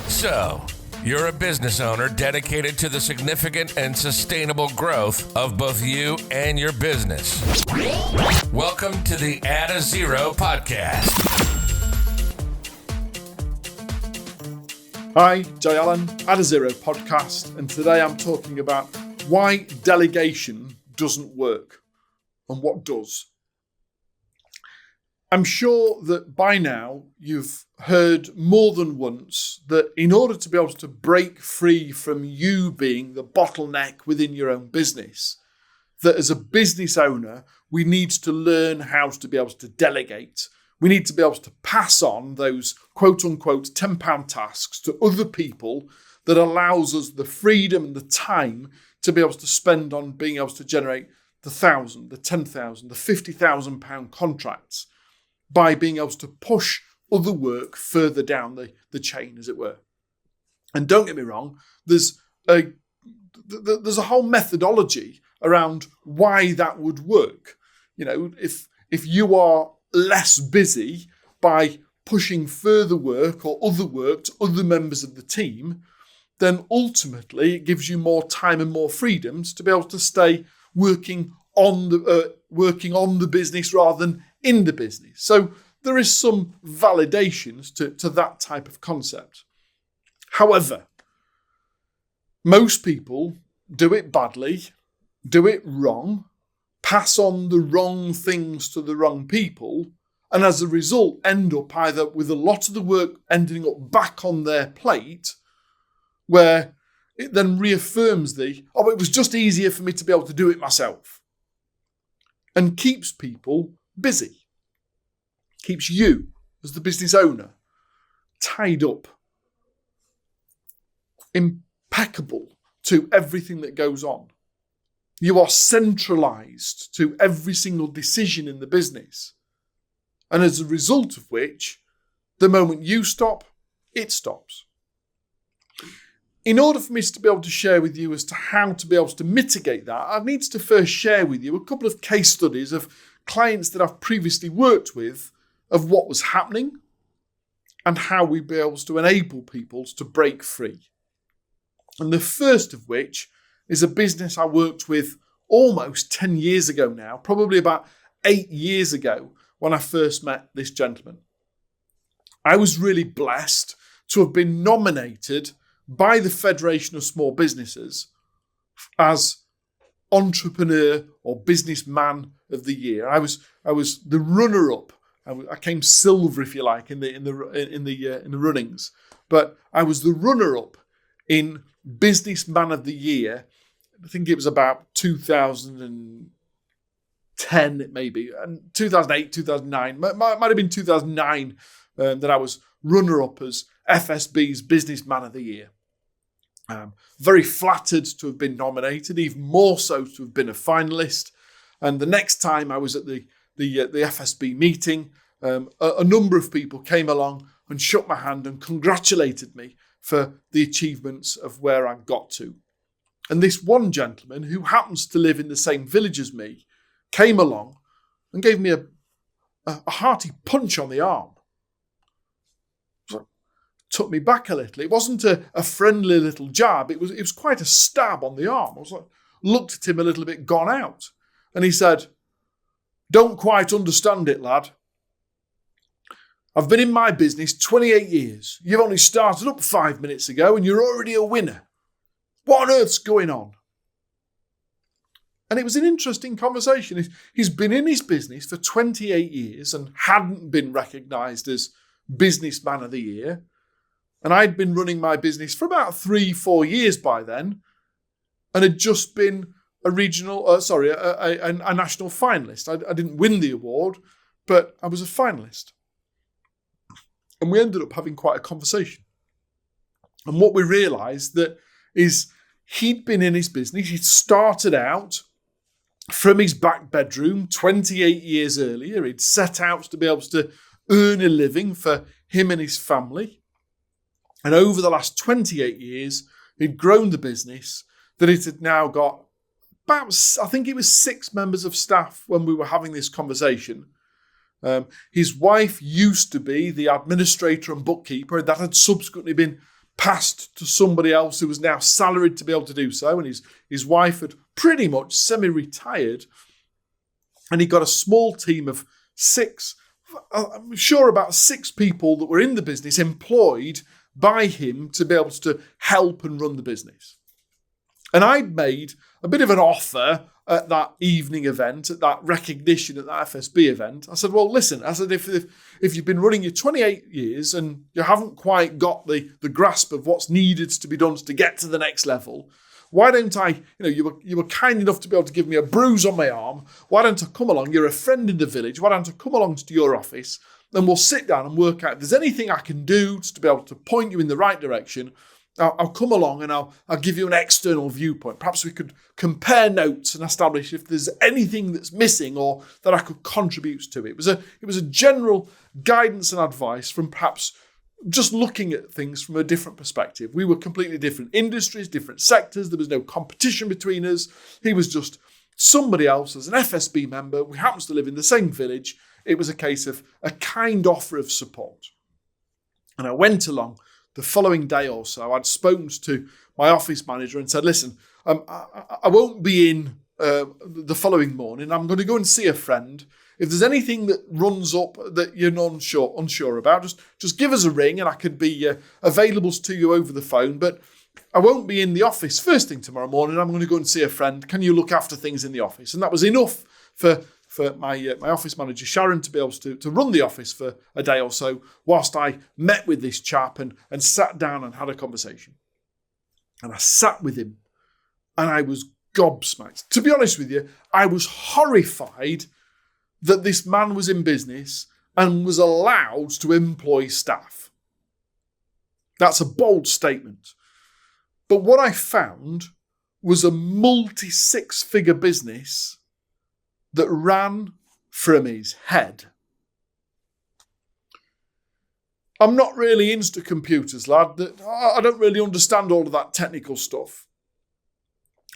So, you're a business owner dedicated to the significant and sustainable growth of both you and your business. Welcome to the Add a Zero podcast. Hi, Jay Allen, Add a Zero podcast, and today I'm talking about why delegation doesn't work and what does. I'm sure that by now you've heard more than once that in order to be able to break free from you being the bottleneck within your own business, that as a business owner, we need to learn how to be able to delegate. We need to be able to pass on those quote unquote £10 tasks to other people that allows us the freedom and the time to be able to spend on being able to generate the £1,000, the £10,000, the £50,000 contracts by being able to push other work further down the chain, as it were. And don't get me wrong, there's a whole methodology around why that would work. You know, if you are less busy by pushing further work or other work to other members of the team, then ultimately it gives you more time and more freedoms to be able to stay working on the business rather than in the business. So there is some validations to that type of concept. However, most people do it badly, do it wrong, pass on the wrong things to the wrong people, and as a result end up either with a lot of the work ending up back on their plate, where it then reaffirms it was just easier for me to be able to do it myself, and keeps people busy. Keeps you, as the business owner, tied up, impeccable to everything that goes on. You are centralized to every single decision in the business. And as a result of which, the moment you stop, it stops. In order for me to be able to share with you as to how to be able to mitigate that, I need to first share with you a couple of case studies of clients that I've previously worked with, of what was happening and how we'd be able to enable people to break free. And the first of which is a business I worked with almost 10 years ago now, probably about 8 years ago when I first met this gentleman. I was really blessed to have been nominated by the Federation of Small Businesses as Entrepreneur or Businessman of the Year. I was the runner-up. I came silver, if you like, in the runnings, but I was the runner-up in Businessman of the Year. I think it was about 2010, maybe, and 2008, 2009. Might have been 2009 that I was runner-up as FSB's Businessman of the Year. Very flattered to have been nominated, even more so to have been a finalist. And the next time I was at the FSB meeting, a number of people came along and shook my hand and congratulated me for the achievements of where I got to. And this one gentleman, who happens to live in the same village as me, came along and gave me a hearty punch on the arm. Took me back a little. It wasn't a friendly little jab. It was quite a stab on the arm. I was like, looked at him a little bit gone out. And he said, "Don't quite understand it, lad. I've been in my business 28 years. You've only started up 5 minutes ago and you're already a winner. What on earth's going on?" And it was an interesting conversation. He's been in his business for 28 years and hadn't been recognised as Businessman of the Year. And I'd been running my business for about 3-4 years by then and had just been a national finalist. I didn't win the award, but I was a finalist. And we ended up having quite a conversation. And what we realised that is he'd been in his business. He'd started out from his back bedroom 28 years earlier. He'd set out to be able to earn a living for him and his family. And over the last 28 years, he'd grown the business that it had now got about, I think it was 6 members of staff when we were having this conversation. His wife used to be the administrator and bookkeeper. That had subsequently been passed to somebody else who was now salaried to be able to do so, and his wife had pretty much semi-retired, and he got a small team of 6, I'm sure about 6 people that were in the business employed by him to be able to help and run the business. And I'd made a bit of an offer at that evening event, at that recognition at that FSB event. I said, well, listen, I said, if you've been running your 28 years and you haven't quite got the grasp of what's needed to be done to get to the next level, why don't I, you were kind enough to be able to give me a bruise on my arm. Why don't I come along? You're a friend in the village. Why don't I come along to your office and we'll sit down and work out if there's anything I can do to be able to point you in the right direction. I'll come along and I'll give you an external viewpoint. Perhaps we could compare notes and establish if there's anything that's missing or that I could contribute to. It was a general guidance and advice from perhaps just looking at things from a different perspective. We were completely different industries, different sectors. There was no competition between us. He was just somebody else as an FSB member. We happened to live in the same village. It was a case of a kind offer of support. And I went along. The following day or so, I'd spoken to my office manager and said, listen, I won't be in the following morning. I'm going to go and see a friend. If there's anything that runs up that you're unsure about, just give us a ring and I could be available to you over the phone. But I won't be in the office first thing tomorrow morning. I'm going to go and see a friend. Can you look after things in the office? And that was enough for my office manager, Sharon, to be able to run the office for a day or so whilst I met with this chap and sat down and had a conversation. And I sat with him and I was gobsmacked. To be honest with you, I was horrified that this man was in business and was allowed to employ staff. That's a bold statement. But what I found was a multi-6-figure business that ran from his head. I'm not really into computers, lad. I don't really understand all of that technical stuff.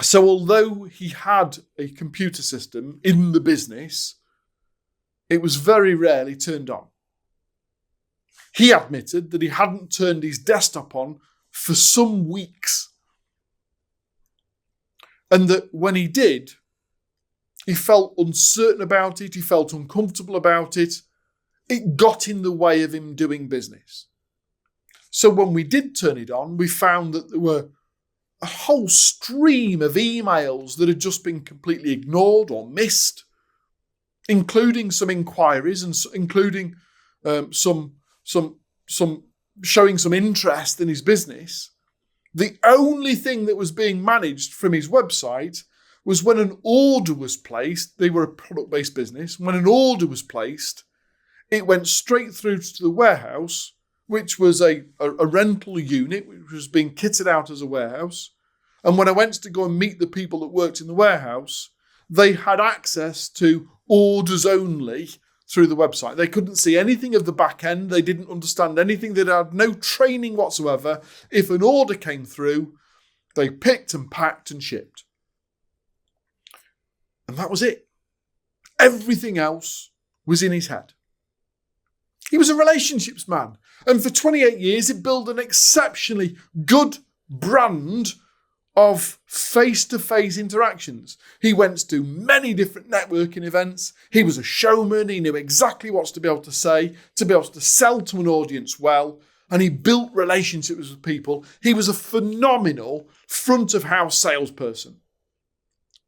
So although he had a computer system in the business, it was very rarely turned on. He admitted that he hadn't turned his desktop on for some weeks. And that when he did, he felt uncertain about it. He felt uncomfortable about it. It got in the way of him doing business. So when we did turn it on, we found that there were a whole stream of emails that had just been completely ignored or missed, including some inquiries and including some showing some interest in his business. The only thing that was being managed from his website was when an order was placed. They were a product-based business. When an order was placed, it went straight through to the warehouse, which was a rental unit, which was being kitted out as a warehouse. And when I went to go and meet the people that worked in the warehouse, they had access to orders only through the website. They couldn't see anything of the back end. They didn't understand anything. They had no training whatsoever. If an order came through, they picked and packed and shipped. And that was it. Everything else was in his head. He was a relationships man. And for 28 years, he built an exceptionally good brand of face-to-face interactions. He went to many different networking events. He was a showman. He knew exactly what to be able to say, to be able to sell to an audience well. And he built relationships with people. He was a phenomenal front-of-house salesperson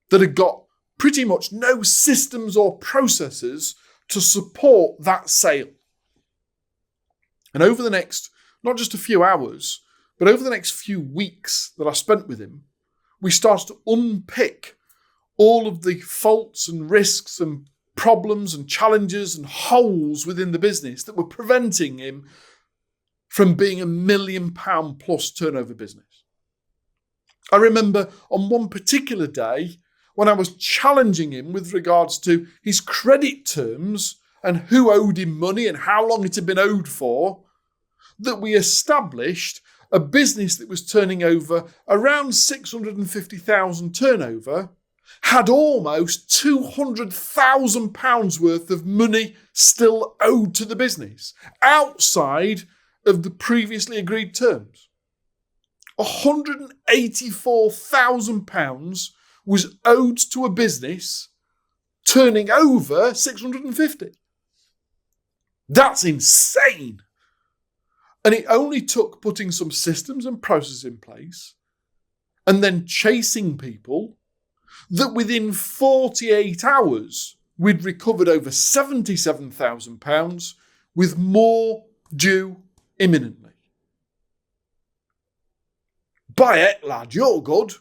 that had got pretty much no systems or processes to support that sale. And over the next, not just a few hours, but over the next few weeks that I spent with him, we started to unpick all of the faults and risks and problems and challenges and holes within the business that were preventing him from being £1 million plus turnover business. I remember on one particular day when I was challenging him with regards to his credit terms and who owed him money and how long it had been owed for, that we established a business that was turning over around 650,000 turnover, had almost £200,000 worth of money still owed to the business, outside of the previously agreed terms. £184,000 was owed to a business turning over 650. That's insane. And it only took putting some systems and processes in place and then chasing people that within 48 hours, we'd recovered over £77,000 with more due imminently. Buy it, lad, you're good,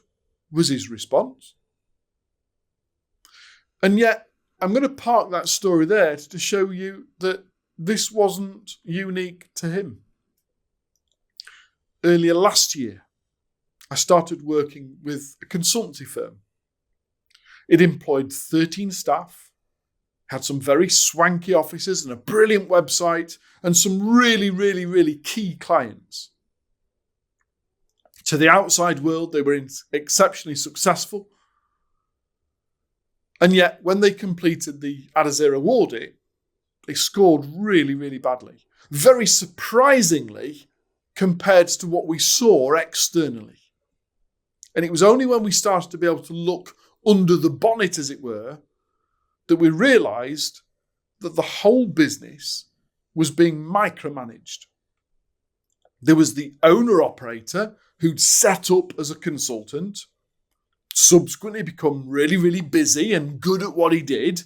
was his response. And yet, I'm going to park that story there to show you that this wasn't unique to him. Earlier last year, I started working with a consultancy firm. It employed 13 staff, had some very swanky offices and a brilliant website, and some really, really, really key clients. To the outside world, they were exceptionally successful. And yet, when they completed the AdaZero audit, they scored really, really badly. Very surprisingly, compared to what we saw externally. And it was only when we started to be able to look under the bonnet, as it were, that we realised that the whole business was being micromanaged. There was the owner-operator who'd set up as a consultant, subsequently become really, really busy and good at what he did,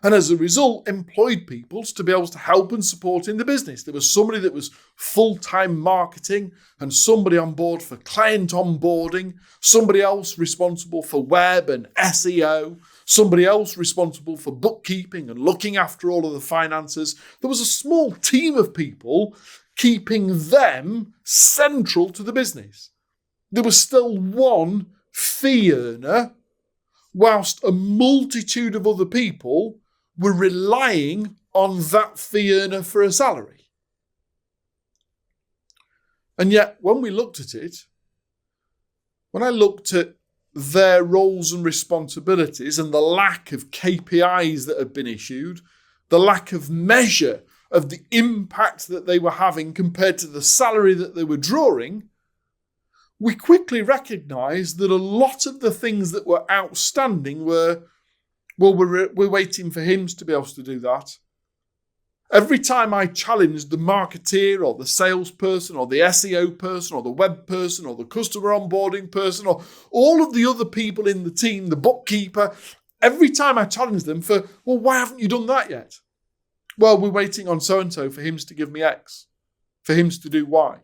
and as a result employed people to be able to help and support in the business. There was somebody that was full-time marketing and somebody on board for client onboarding, somebody else responsible for web and SEO, somebody else responsible for bookkeeping and looking after all of the finances. There was a small team of people keeping them central to the business. There was still one fee earner, whilst a multitude of other people were relying on that fee earner for a salary. And yet, when we looked at it, when I looked at their roles and responsibilities and the lack of KPIs that had been issued, the lack of measure of the impact that they were having compared to the salary that they were drawing, we quickly recognised that a lot of the things that were outstanding were, well, we're waiting for him to be able to do that. Every time I challenged the marketeer or the salesperson or the SEO person or the web person or the customer onboarding person or all of the other people in the team, the bookkeeper, every time I challenged them for, well, why haven't you done that yet? Well, we're waiting on so-and-so for him to give me X, for him to do Y.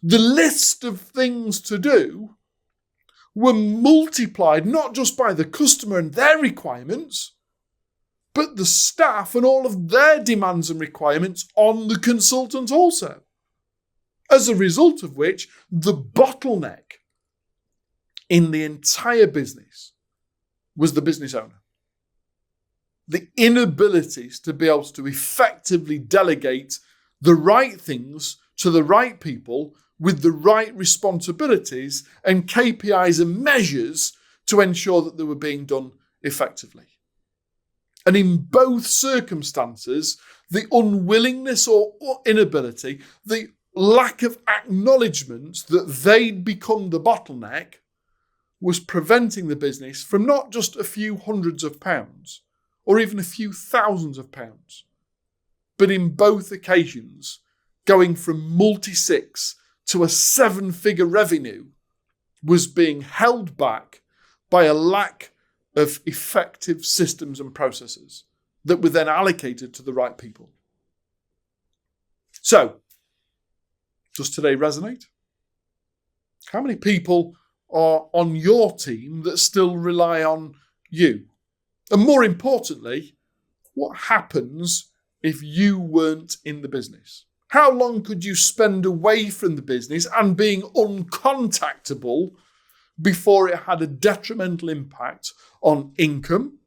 The list of things to do were multiplied not just by the customer and their requirements, but the staff and all of their demands and requirements on the consultant also. As a result of which, the bottleneck in the entire business was the business owner. The inabilities to be able to effectively delegate the right things to the right people with the right responsibilities and KPIs and measures to ensure that they were being done effectively. And in both circumstances, the unwillingness or inability, the lack of acknowledgement that they'd become the bottleneck was preventing the business from not just a few hundreds of pounds or even a few thousands of pounds, but in both occasions, going from multi-six to a 7-figure revenue was being held back by a lack of effective systems and processes that were then allocated to the right people. So, does today resonate? How many people are on your team that still rely on you? And more importantly, what happens if you weren't in the business? How long could you spend away from the business and being uncontactable before it had a detrimental impact on income,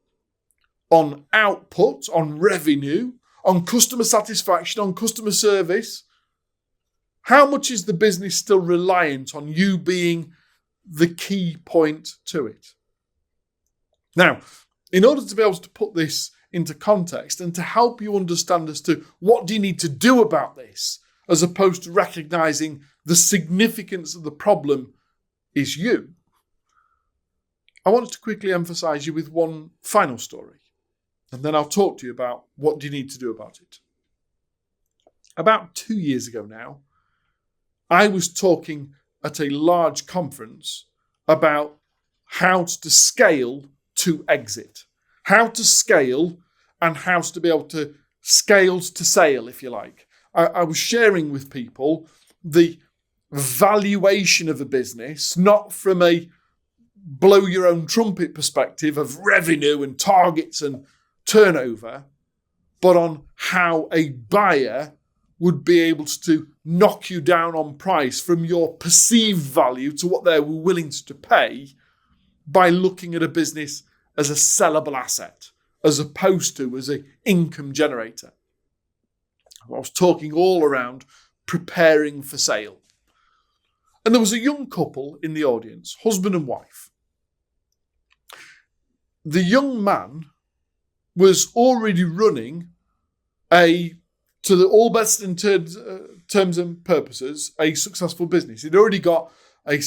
on output, on revenue, on customer satisfaction, on customer service? How much is the business still reliant on you being the key point to it? Now, in order to be able to put this into context and to help you understand as to what do you need to do about this, as opposed to recognising the significance of the problem is you, I want to quickly emphasize you with one final story, and then I'll talk to you about what do you need to do about it. About 2 years ago now, I was talking at a large conference about how to scale to exit, how to scale and how to be able to scale to sale, if you like. I was sharing with people the valuation of a business, not from a blow your own trumpet perspective of revenue and targets and turnover, but on how a buyer would be able to knock you down on price from your perceived value to what they were willing to pay by looking at a business as a sellable asset, as opposed to as an income generator. I was talking all around preparing for sale. And there was a young couple in the audience, husband and wife. The young man was already running to the all best in terms and purposes, a successful business. He'd already got a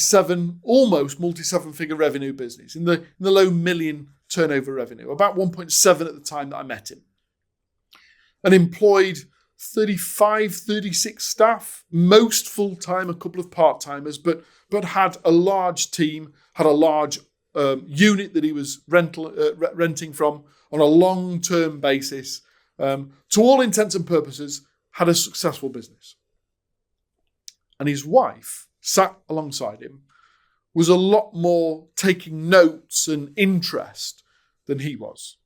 almost multi-seven-figure revenue business in the low million turnover revenue, about 1.7 at the time that I met him, and employed 35, 36 staff, most full-time, a couple of part-timers, but had a large team, had a large unit that he was renting from on a long-term basis. To all intents and purposes, had a successful business. And his wife, sat alongside him, was a lot more taking notes and interest than he was.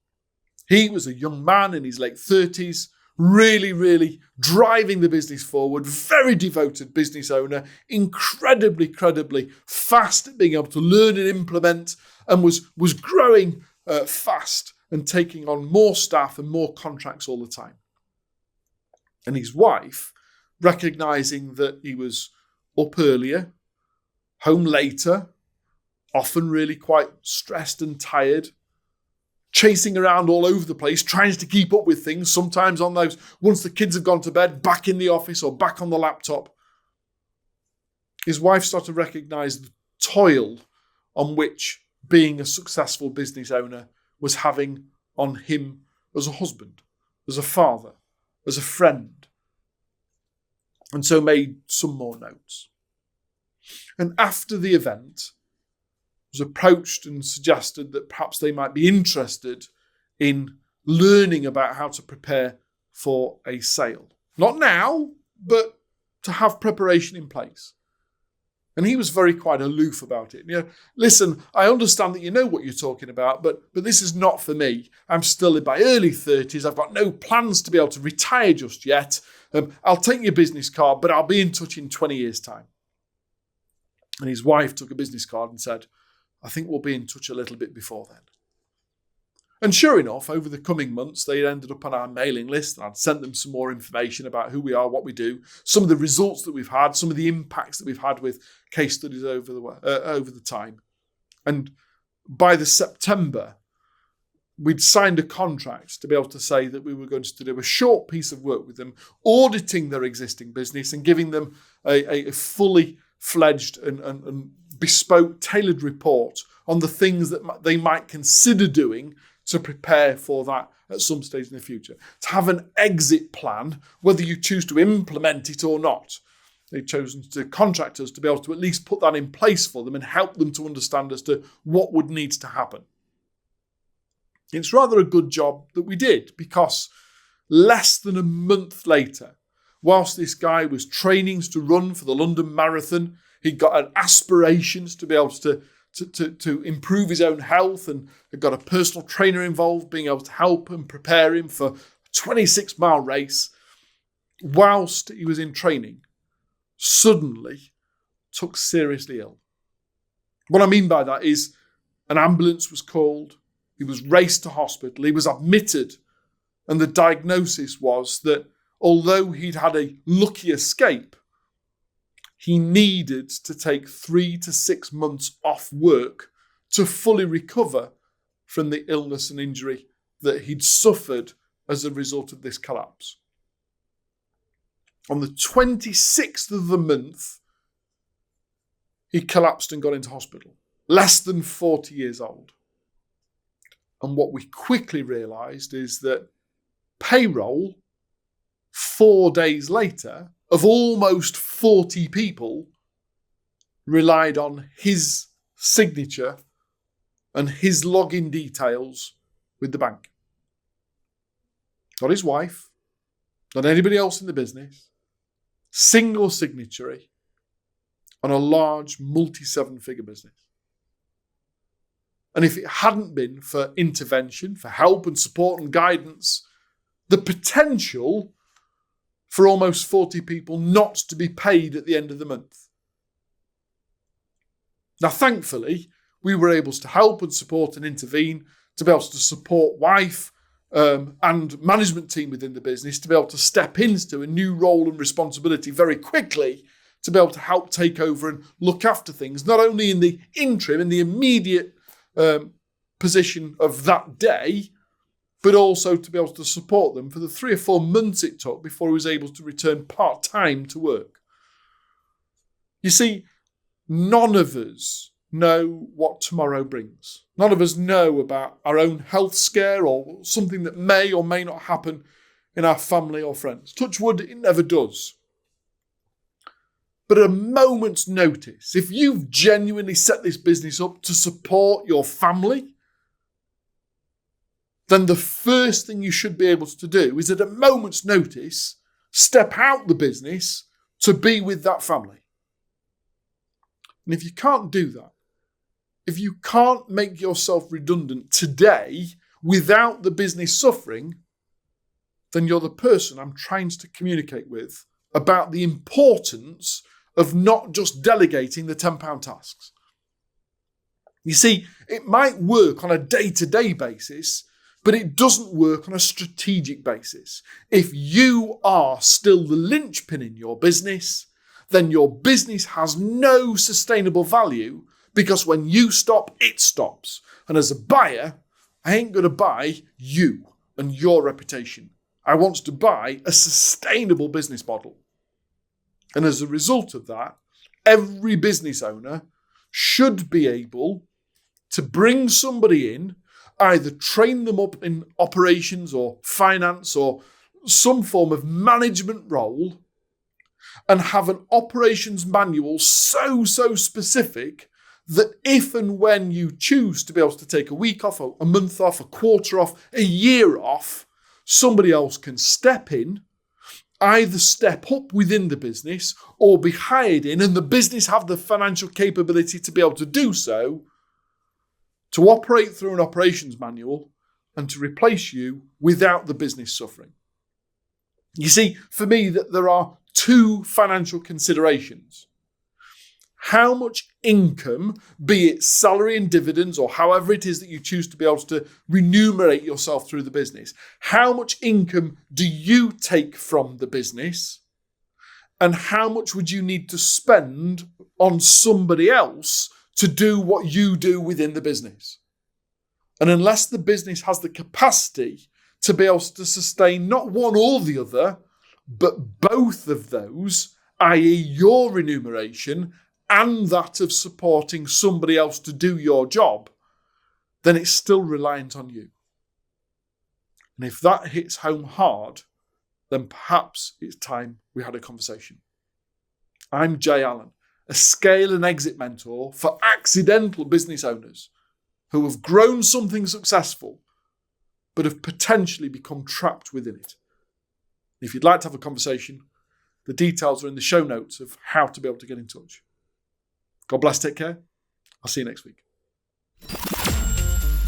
He was a young man in his late 30s, really, really driving the business forward, very devoted business owner, incredibly fast at being able to learn and implement, and was growing fast and taking on more staff and more contracts all the time. And his wife, recognizing that he was up earlier, home later, often really quite stressed and tired, chasing around all over the place, trying to keep up with things, sometimes on those, once the kids have gone to bed, back in the office or back on the laptop. His wife started to recognize the toil on which being a successful business owner was having on him as a husband, as a father, as a friend, and so made some more notes. And after the event, was approached and suggested that perhaps they might be interested in learning about how to prepare for a sale. Not now, but to have preparation in place. And he was very quite aloof about it. Listen, I understand that you know what you're talking about, but this is not for me. I'm still in my early 30s. I've got no plans to be able to retire just yet. I'll take your business card, but I'll be in touch in 20 years' time. And his wife took a business card and said, I think we'll be in touch a little bit before then. And sure enough, over the coming months, they ended up on our mailing list, and I'd sent them some more information about who we are, what we do, some of the results that we've had, some of the impacts that we've had with case studies over the time. And by the September, we'd signed a contract to be able to say that we were going to do a short piece of work with them, auditing their existing business and giving them a fully fledged and bespoke, tailored report on the things that they might consider doing to prepare for that at some stage in the future. To have an exit plan, whether you choose to implement it or not. They've chosen to contract us to be able to at least put that in place for them and help them to understand as to what would need to happen. It's rather a good job that we did, because less than a month later, whilst this guy was training to run for the London Marathon, he'd got aspirations to be able to improve his own health, and had got a personal trainer involved, being able to help and prepare him for a 26-mile race. Whilst he was in training, suddenly took seriously ill. What I mean by that is an ambulance was called, he was raced to hospital, he was admitted, and the diagnosis was that although he'd had a lucky escape, he needed to take 3 to 6 months off work to fully recover from the illness and injury that he'd suffered as a result of this collapse. On the 26th of the month, he collapsed and got into hospital. Less than 40 years old. And what we quickly realised is that payroll 4 days later of almost 40 people relied on his signature and his login details with the bank. Not his wife, not anybody else in the business. Single signatory on a large multi-seven-figure business. And if it hadn't been for intervention, for help and support and guidance, the potential for almost 40 people not to be paid at the end of the month. Now, thankfully, we were able to help and support and intervene to be able to support wife and management team within the business to be able to step into a new role and responsibility very quickly to be able to help take over and look after things, not only in the interim, in the immediate position of that day, but also to be able to support them for the 3 or 4 months it took before he was able to return part-time to work. You see, none of us know what tomorrow brings. None of us know about our own health scare or something that may or may not happen in our family or friends. Touch wood, it never does. But at a moment's notice, if you've genuinely set this business up to support your family, then the first thing you should be able to do is at a moment's notice, step out the business to be with that family. And if you can't do that, if you can't make yourself redundant today without the business suffering, then you're the person I'm trying to communicate with about the importance of not just delegating the £10 tasks. You see, it might work on a day-to-day basis, but it doesn't work on a strategic basis. If you are still the linchpin in your business, then your business has no sustainable value, because when you stop, it stops. And as a buyer, I ain't going to buy you and your reputation. I want to buy a sustainable business model. And as a result of that, every business owner should be able to bring somebody in, either train them up in operations or finance or some form of management role, and have an operations manual so specific that if and when you choose to be able to take a week off, a month off, a quarter off, a year off, somebody else can step in, either step up within the business or be hired in, and the business have the financial capability to be able to do so, to operate through an operations manual and to replace you without the business suffering. You see, for me, that there are 2 financial considerations. How much income, be it salary and dividends or however it is that you choose to be able to remunerate yourself through the business, how much income do you take from the business, and how much would you need to spend on somebody else to do what you do within the business? And unless the business has the capacity to be able to sustain not one or the other, but both of those, i.e. your remuneration and that of supporting somebody else to do your job, then it's still reliant on you. And if that hits home hard, then perhaps it's time we had a conversation. I'm Jay Allen, a scale and exit mentor for accidental business owners who have grown something successful, but have potentially become trapped within it. If you'd like to have a conversation, the details are in the show notes of how to be able to get in touch. God bless, take care. I'll see you next week.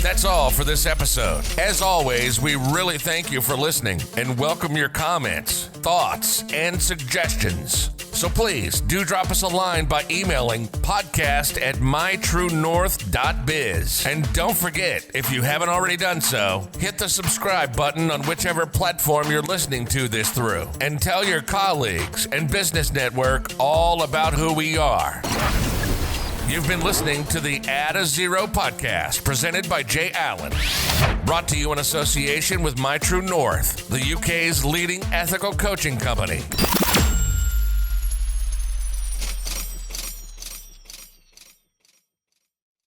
That's all for this episode. As always, we really thank you for listening and welcome your comments, thoughts, and suggestions. So please do drop us a line by emailing podcast@mytruenorth.biz. And don't forget, if you haven't already done so, hit the subscribe button on whichever platform you're listening to this through. And tell your colleagues and business network all about who we are. You've been listening to the Add a Zero podcast presented by Jay Allen. Brought to you in association with TrueNORTH, the UK's leading ethical coaching company.